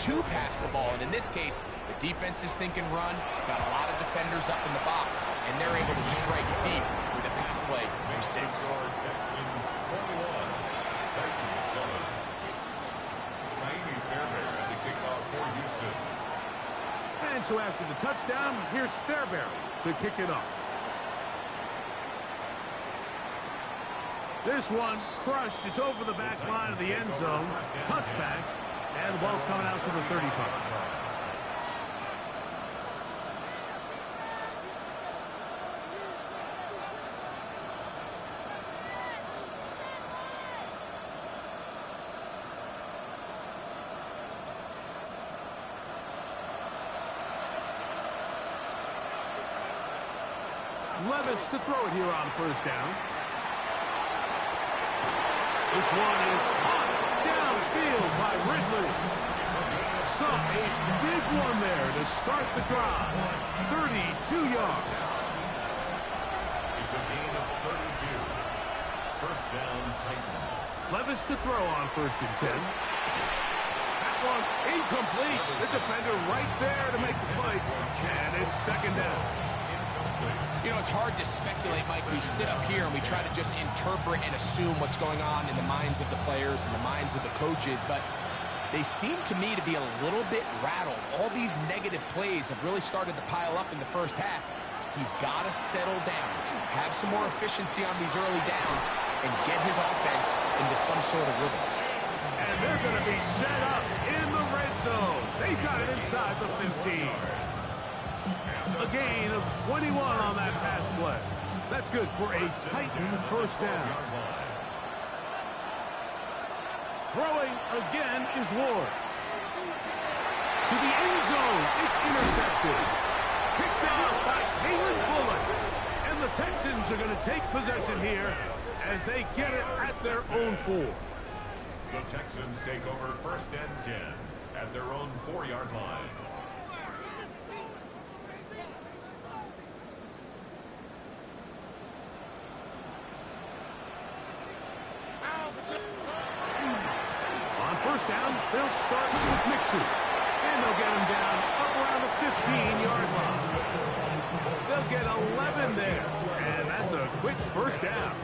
to pass the ball. And in this case, the defense is thinking run, got a lot of defenders up in the box, and they're able to strike deep with a pass play for 6. Texans 21, Titans 7. Miami's Fairbairn at the kickoff for Houston. And so after the touchdown, here's Fairbairn to kick it off. This one crushed. It's over the back line of the end zone. Touchback. And the ball's coming out to the 35. Levis to throw it here on first down. This one is hot downfield by Ridley. So a big one there to start the drive. 32 yards. It's a gain of 32. First down, Titans. Levis to throw on first and 10. That one incomplete. The defender right there to make the play. And it's second down. You know, it's hard to speculate, Mike. We sit up here and we try to just interpret and assume what's going on in the minds of the players and the minds of the coaches, but they seem to me to be a little bit rattled. All these negative plays have really started to pile up in the first half. He's got to settle down, have some more efficiency on these early downs, and get his offense into some sort of rhythm. And they're going to be set up in the red zone. They've got it inside the 15. A gain of 21 on that pass play. That's good for a Titan first down. Throwing again is Ward. To the end zone. It's intercepted. Picked off by Kalen Bullock. And the Texans are going to take possession here as they get it at their own 4. The Texans take over first and 10 at their own 4-yard line. First down, they'll start with Mixon. And they'll get him down up around the 15-yard line. They'll get 11 there. And that's a quick first down.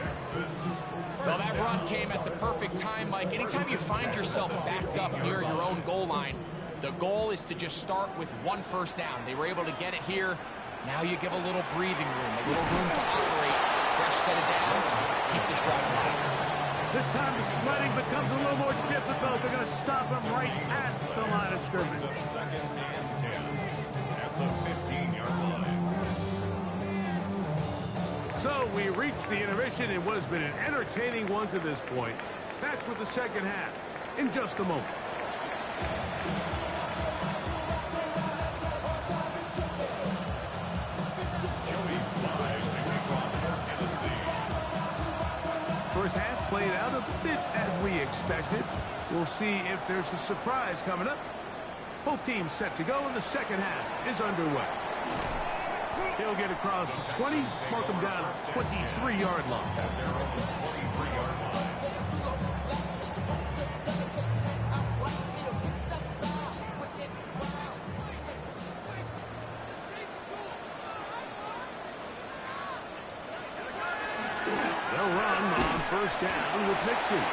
Well, that run came at the perfect time, Mike. Anytime you find yourself backed up near your own goal line, the goal is to just start with one first down. They were able to get it here. Now you give a little breathing room, a little room to operate. Fresh set of downs. Keep this drive alive. This time the sledding becomes a little more difficult. They're going to stop him right at the line of scrimmage. Second and 10 at the 15-yard line. So we reach the intermission in what has been an entertaining one to this point. Back with the second half in just a moment. First half played out a bit as we expected. We'll see if there's a surprise coming up. Both teams set to go, and the second half is underway. He'll get across the 20, mark him down at the 23-yard line. They'll run on first down with Mixon.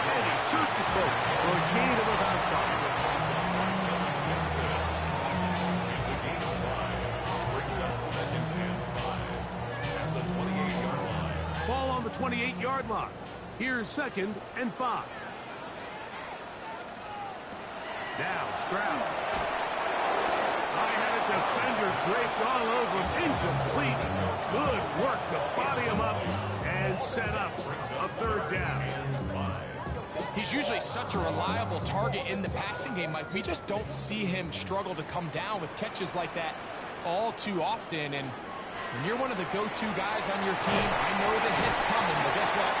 And he searches for a gain of about 5. It's a gain of 5. Brings up second and 5 at the 28-yard line. Ball on the 28-yard line. Here's second and 5. Now Stroud. I had a defender draped all over him. Incomplete. Good work to body him up and set up a third down. He's usually such a reliable target in the passing game, Mike. We just don't see him struggle to come down with catches like that all too often. And when you're one of the go-to guys on your team, I know the hit's coming, but guess what?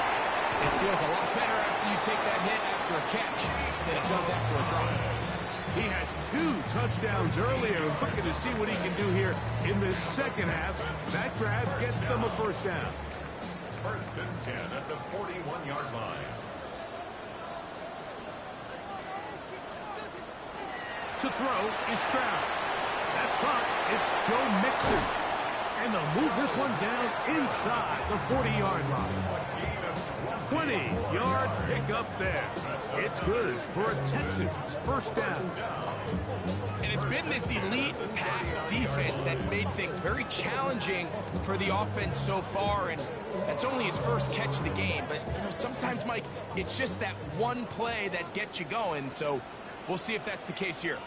It feels a lot better after you take that hit after a catch than it does after a drop. He had 2 touchdowns earlier. Looking to see what he can do here in this second half. That grab gets them a first down. First and 10 at the 41-yard line. To throw is Stroud. That's caught. It's Joe Mixon. And they'll move this one down inside the 40-yard line. 20-yard pickup there. It's good for a Texans first down. And it's been this elite pass defense that's made things very challenging for the offense so far, and that's only his first catch of the game. But, you know, sometimes, Mike, it's just that one play that gets you going, so we'll see if that's the case here.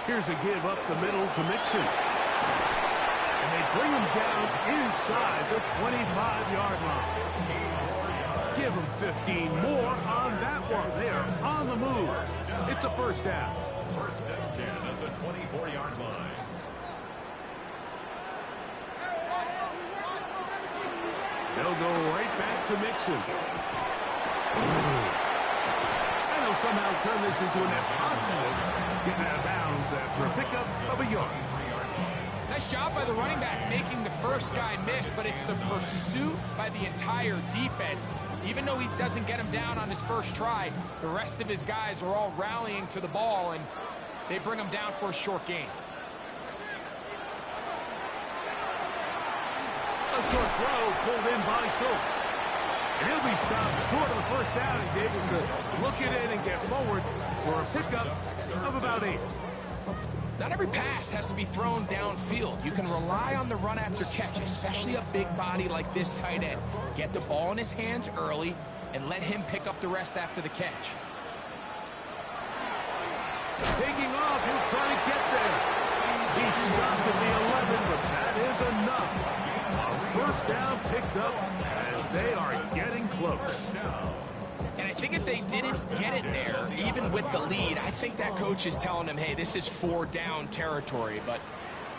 Here's a give up the middle to Mixon. And they bring him down inside the 25-yard line. Give him 15 more on that one. They are on the move. It's a first down. First and 10 at the 24-yard line. They'll go right back to Mixon. And they'll somehow turn this into an impossible. Getting out of bounds after a pickup of a yard. Nice job by the running back making the first guy miss, but it's the pursuit by the entire defense. Even though he doesn't get him down on his first try, the rest of his guys are all rallying to the ball, and they bring him down for a short gain. A short throw pulled in by Schultz. And he'll be stopped short of the first down. He's able to look it in and get forward for a pickup of about 8. Not every pass has to be thrown downfield. You can rely on the run after catch, especially a big body like this tight end. Get the ball in his hands early and let him pick up the rest after the catch. Taking off, he'll try to get there. He stops at the 11, but that is enough. A first down picked up as they are getting close. And I think if they didn't get it there, even with the lead, I think that coach is telling them, hey, this is 4 down territory. But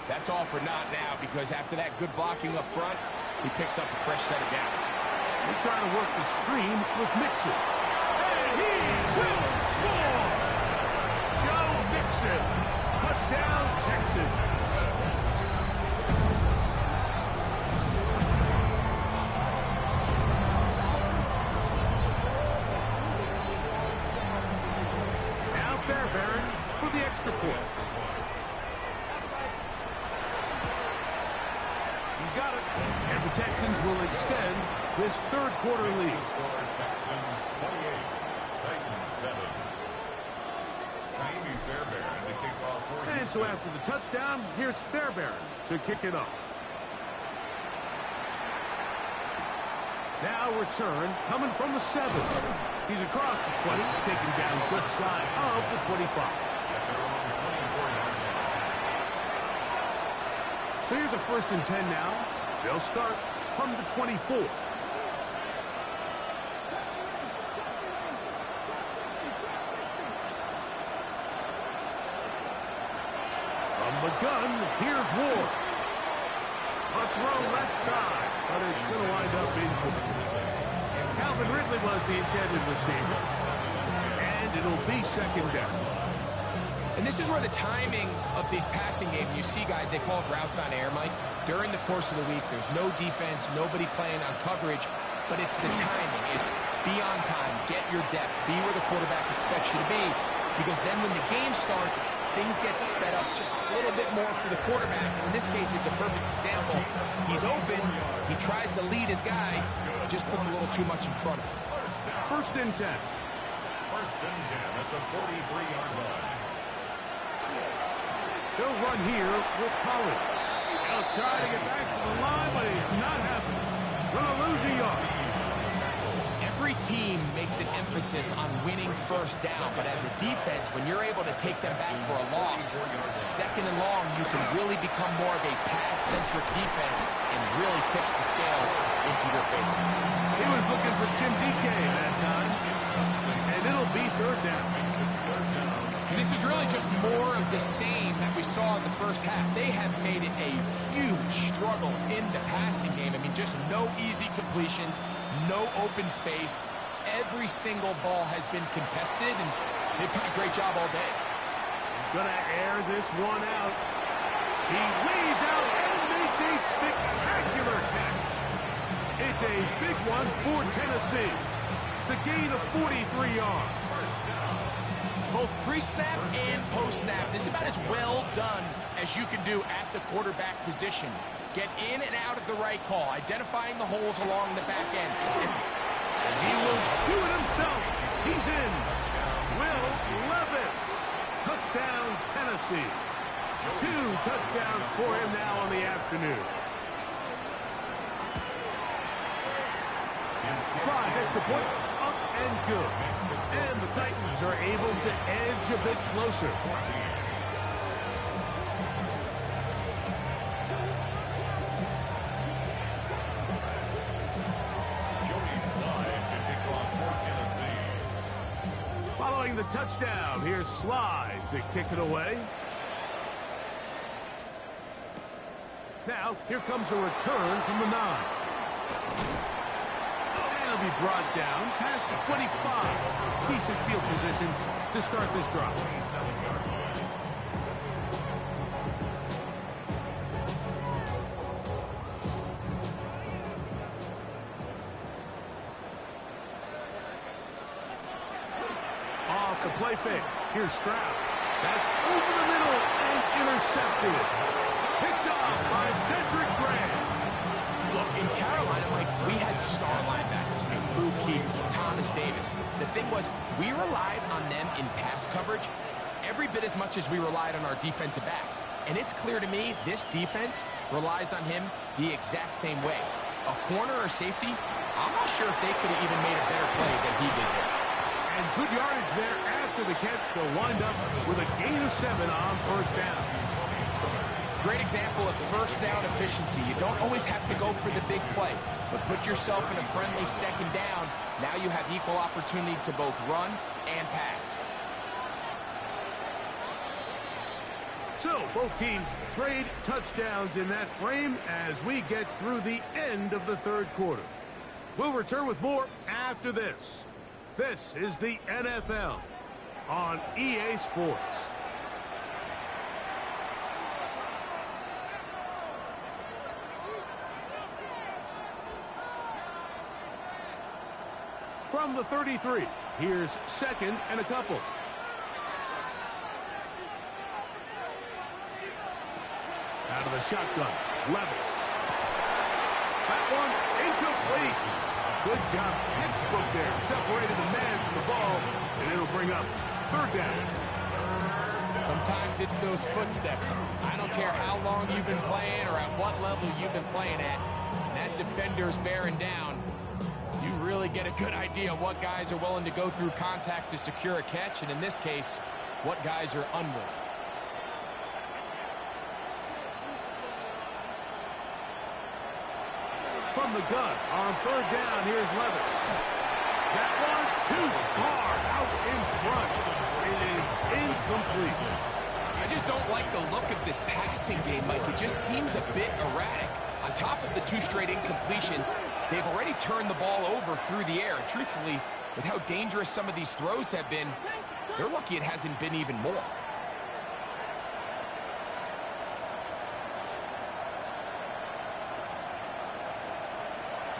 that's all for naught now, because after that good blocking up front, he picks up a fresh set of downs. They're trying to work the screen with Mixon. And he will score! Joe Mixon. Touchdown, Texas. Fairbairn for the extra point. He's got it. And the Texans will extend this third quarter lead. Texans 28, Titans 7. Amy Fairbairn to kick off for And so after the touchdown, here's Fairbairn to kick it off. Now return coming from the 7. He's across the 20, taken down just shy of the 25. So here's a 1st and 10 now. They'll start from the 24. From the gun, here's Ward. A throw left side, but it's going to wind up incomplete. Calvin Ridley was the intended receiver. And it'll be second down. And this is where the timing of these passing games, you see guys, they call it routes on air, Mike. During the course of the week, there's no defense, nobody playing on coverage, but it's the timing. It's be on time, get your depth, be where the quarterback expects you to be, because then when the game starts, things get sped up just a little bit more for the quarterback. In this case, it's a perfect example. He's open, he tries to lead his guy, just puts a little too much in front of him. 1st and 10. 1st and 10 at the 43-yard line. They'll run here with Pollard. They'll try to get back to the line, but he's not happening. Gonna lose a yard. Every team makes an emphasis on winning first down, but as a defense, when you're able to take them back for a loss, 2nd and long, you can really become more of a pass-centric defense and really tips the scales into your favor. He was looking for Jim DK that time, and it'll be 3rd down. And this is really just more of the same that we saw in the first half. They have made it a huge struggle in the passing game. I mean, just no easy completions, no open space. Every single ball has been contested, and they've done a great job all day. He's going to air this one out. He leads out and makes a spectacular catch. It's a big one for Tennessee. It's a gain of 43 yards. Both pre-snap and post-snap, this is about as well done as you can do at the quarterback position. Get in and out of the right call, identifying the holes along the back end. And he will do it himself. He's in. Will Levis. Touchdown, Tennessee. 2 touchdowns for him now on the afternoon. Tries at the point, up and good. And the Titans are able to edge a bit closer. Joey Slye to kick off for Tennessee. Following the touchdown, here's Slye to kick it away. Now, here comes a return from the 9. And he'll be brought down past the 25. Decent field position to start this drive. 27-yard line. Off the play fake. Here's Stroud. That's over the middle and intercepted. Picked off by Cedric Gray. Look, in Carolina, Mike, we had star linebackers, and Luke Keith, Thomas Davis. The thing was, we relied on them in pass coverage every bit as much as we relied on our defensive backs. And it's clear to me this defense relies on him the exact same way. A corner or safety, I'm not sure if they could have even made a better play than he did there. And good yardage there after the catch. They'll wind up with a gain of 7 on first down. Great example of first down efficiency. You don't always have to go for the big play, but put yourself in a friendly second down. Now you have equal opportunity to both run and pass. So both teams trade touchdowns in that frame as we get through the end of the third quarter. We'll return with more after this. This is the NFL on EA Sports. From the 33, here's second and a couple. Out of the shotgun, Levis. That one incomplete. Good job, textbook there. Separated the man from the ball, and it'll bring up third down. Sometimes it's those footsteps. I don't care how long you've been playing or at what level you've been playing at. That defender's bearing down. You really get a good idea of what guys are willing to go through contact to secure a catch, and in this case, what guys are unwilling. From the gun on third down, here's Levis. That one too far out in front. It is incomplete. I just don't like the look of this passing game, Mike. It just seems a bit erratic. On top of the 2 straight incompletions, they've already turned the ball over through the air. Truthfully, with how dangerous some of these throws have been, they're lucky it hasn't been even more.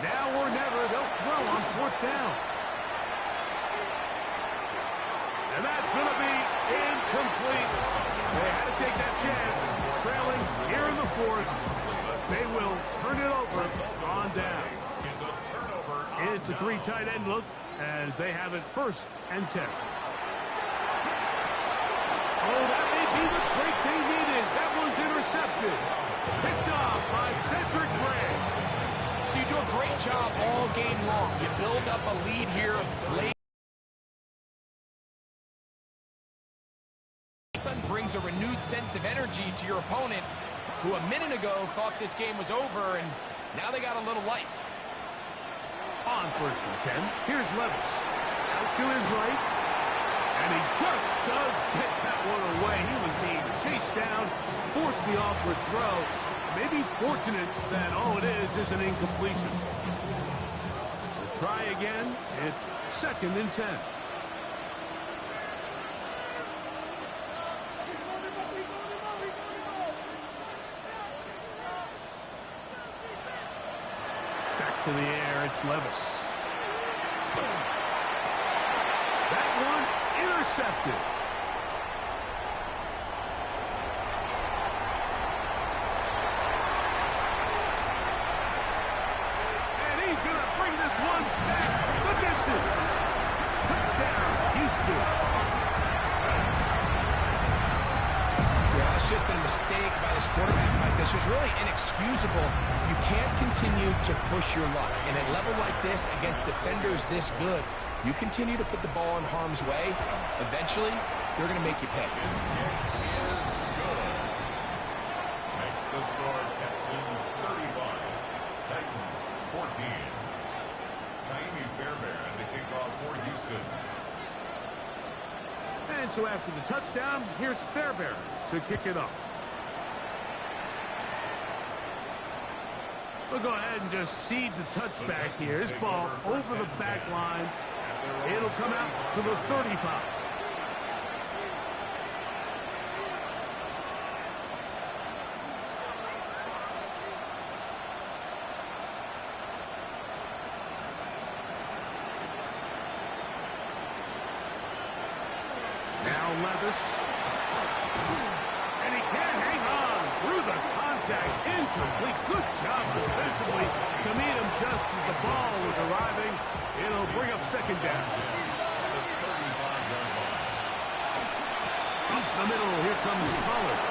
Now or never, they'll throw on fourth down. And that's going to be incomplete. They had to take that chance, trailing here in the fourth. They will turn it over on down. It's a 3 tight end look as they have it first and 10. Oh, that may be the break they needed. That one's intercepted. Picked off by Cedric Gray. So you do a great job all game long. You build up a lead here late. Brings a renewed sense of energy to your opponent, who a minute ago thought this game was over, and now they got a little life. On first and 10, here's Levis. Out to his right, and he just does get that one away. He was being chased down, forced the awkward throw. Maybe he's fortunate that all it is an incompletion. We'll try again. It's second and 10. Back to the air, it's Levis. That one intercepted. And he's going to bring this one back the distance. Touchdown, Houston. Yeah, it's just a mistake by this quarterback, Mike. That's just really inexcusable. You can't continue to push your luck. In a level like this, against defenders this good, you continue to put the ball in harm's way, eventually, they're going to make you pay. Makes the score Texans 35, Titans 14. Naimi Fairbairn to kick off for Houston. And so after the touchdown, here's Fairbairn to kick it off. We'll go ahead and just seed the touchback here. This ball over the back line. It'll come out to the 35. Now Levis. And he can't hang on through the contact. Incomplete. Good job defensively to meet him just as the ball was arriving. It'll bring up second down. Up the middle, here comes Pollard.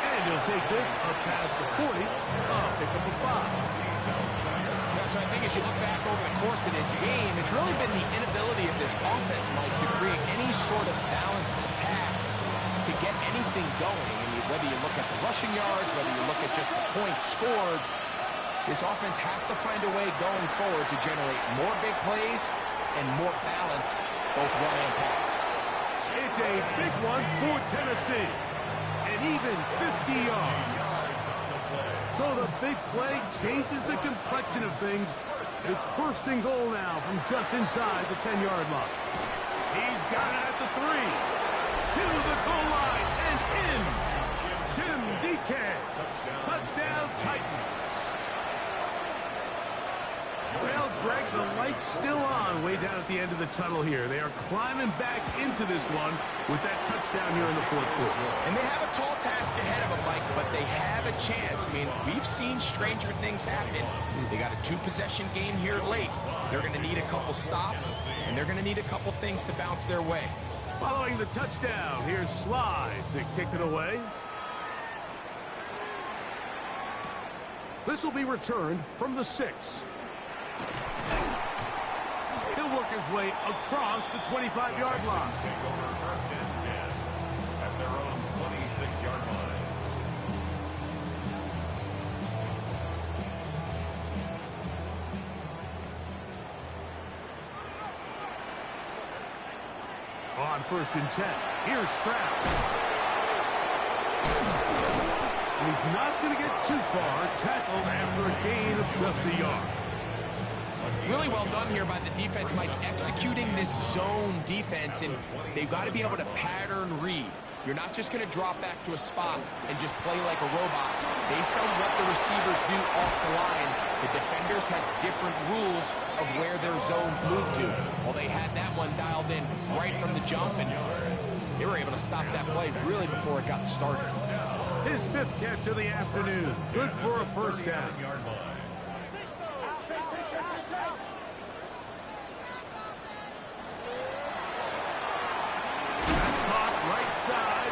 And he'll take this up past the 40. Pick up a 5. So I think as you look back over the course of this game, it's really been the inability of this offense, Mike, to create any sort of balanced attack to get anything going. And whether you look at the rushing yards, whether you look at just the points scored, this offense has to find a way going forward to generate more big plays and more balance, both run and pass. It's a big one for Tennessee. And even 50 yards. So the big play changes the complexion of things. It's first and goal now from just inside the 10-yard line. He's got it at the 3. To the goal line and in. Jim DK. Touchdown Titans. Well, Greg, the light's still on way down at the end of the tunnel here. They are climbing back into this one with that touchdown here in the fourth quarter. And they have a tall task ahead of them, Mike, but they have a chance. I mean, we've seen stranger things happen. They got a 2-possession game here late. They're going to need a couple stops, and they're going to need a couple things to bounce their way. Following the touchdown, here's Slide to kick it away. This will be returned from the 6. He'll work his way across the 25-yard line. Take over first and 10 at their own 26-yard line. On first and 10, here's Strauss. And he's not going to get too far. Tackled after a gain of just a yard. Really well done here by the defense, Mike, executing this zone defense, and they've got to be able to pattern read. You're not just going to drop back to a spot and just play like a robot. Based on what the receivers do off the line, the defenders have different rules of where their zones move to. Well, they had that one dialed in right from the jump, and they were able to stop that play really before it got started. His 5th catch of the afternoon. Good for a first down.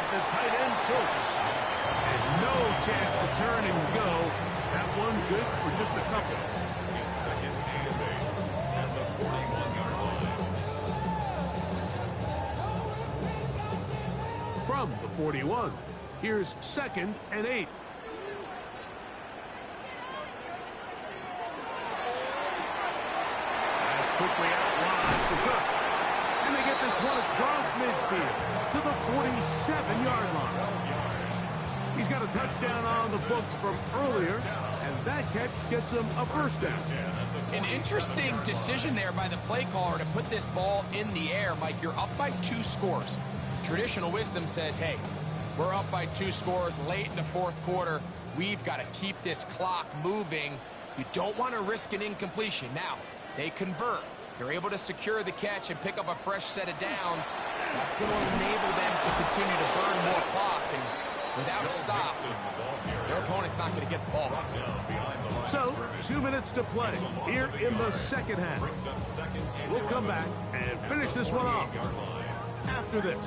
The tight end Schultz. And no chance to turn and go. That one good for just a couple. It's second and 8 at the 41-yard line. From the 41, here's second and 8. That's quickly out wide for Cook. And they get this one across midfield to the 47-yard line. He's got a touchdown on the books from earlier, and that catch gets him a first down. An interesting decision there by the play caller to put this ball in the air. Mike, you're up by 2 scores. Traditional wisdom says, hey, we're up by 2 scores late in the fourth quarter. We've got to keep this clock moving. You don't want to risk an incompletion. Now, they convert. They're able to secure the catch and pick up a fresh set of downs. That's going to enable them to continue to burn more clock. And without a stop, their opponent's not going to get the ball. So, 2 minutes to play here in the second half. We'll come back and finish this one off after this.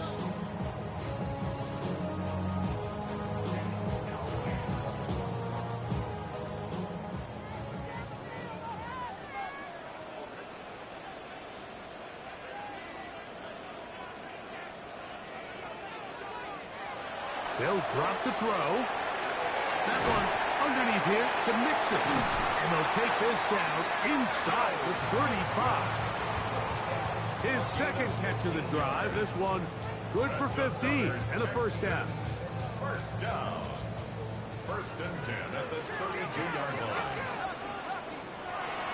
They'll drop to throw. That one underneath here to Mixon. And they'll take this down inside the 35. His second catch of the drive. This one good for 15 and a first down. First down. 1st and 10 at the 32-yard line.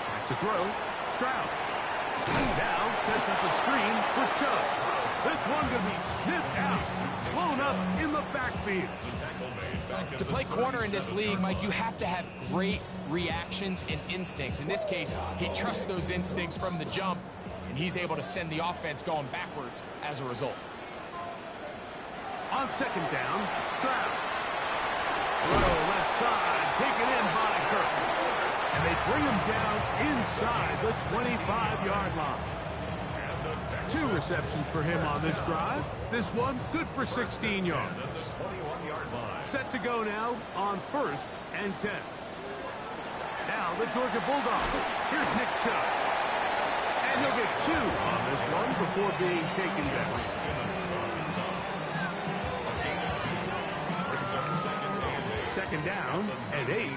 Back to throw. Stroud. Now sets up a screen for Chubb. This one going to be sniffed out. Blown up in the backfield. To play corner in this league, Mike, you have to have great reactions and instincts. In this case, he trusts those instincts from the jump, and he's able to send the offense going backwards as a result. On second down, Stroud. Throw left side, taken in by Kirk. And they bring him down inside the 25-yard line. 2 receptions for him on this drive. This one good for 16 yards. Set to go now on 1st and 10. Now the Georgia Bulldogs. Here's Nick Chubb. And he'll get 2 on this one before being taken down. Second down and 8.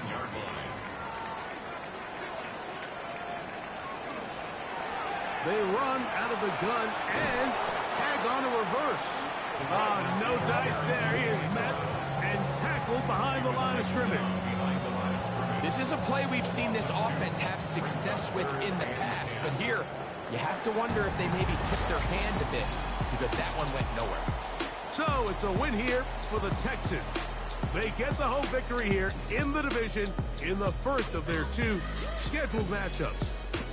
They run out of the gun and tag on a reverse. No dice there. He is met and tackled behind the line of scrimmage. This is a play we've seen this offense have success with in the past. But here, you have to wonder if they maybe tipped their hand a bit because that one went nowhere. So it's a win here for the Texans. They get the home victory here in the division in the first of their 2 scheduled matchups.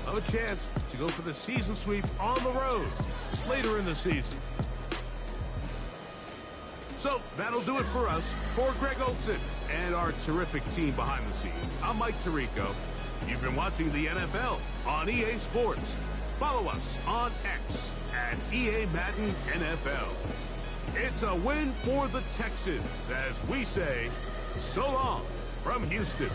Of a chance to go for the season sweep on the road later in the season. So that'll do it for us. For Greg Olsen and our terrific team behind the scenes, I'm Mike Tirico. You've been watching the NFL on EA Sports. Follow us on X at EA Madden NFL. It's a win for the Texans as we say so long from Houston.